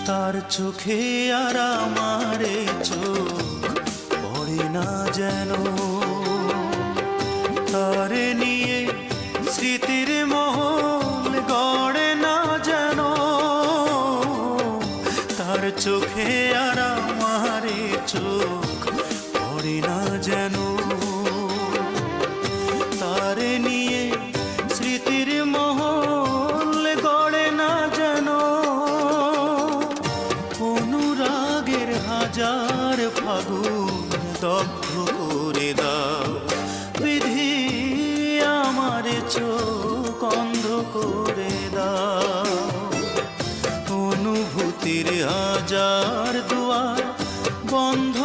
তার চোখে আর আমারে চোখ পড়ে না যেন, তারে নিয়ে স্মৃতির মহল গড়ে না যেন। তার চোখে আর আমারে চোখ পড়ে না যেন, তারে নিয়ে স্মৃতির মহল গড়ে না যেন। অনুরাগের হাজার ফাগুন দগ্ধ করে দাও বিধি, আমার চোখ অন্ধ করে দাও। অনুভূতির হাজার দুয়ার বন্ধ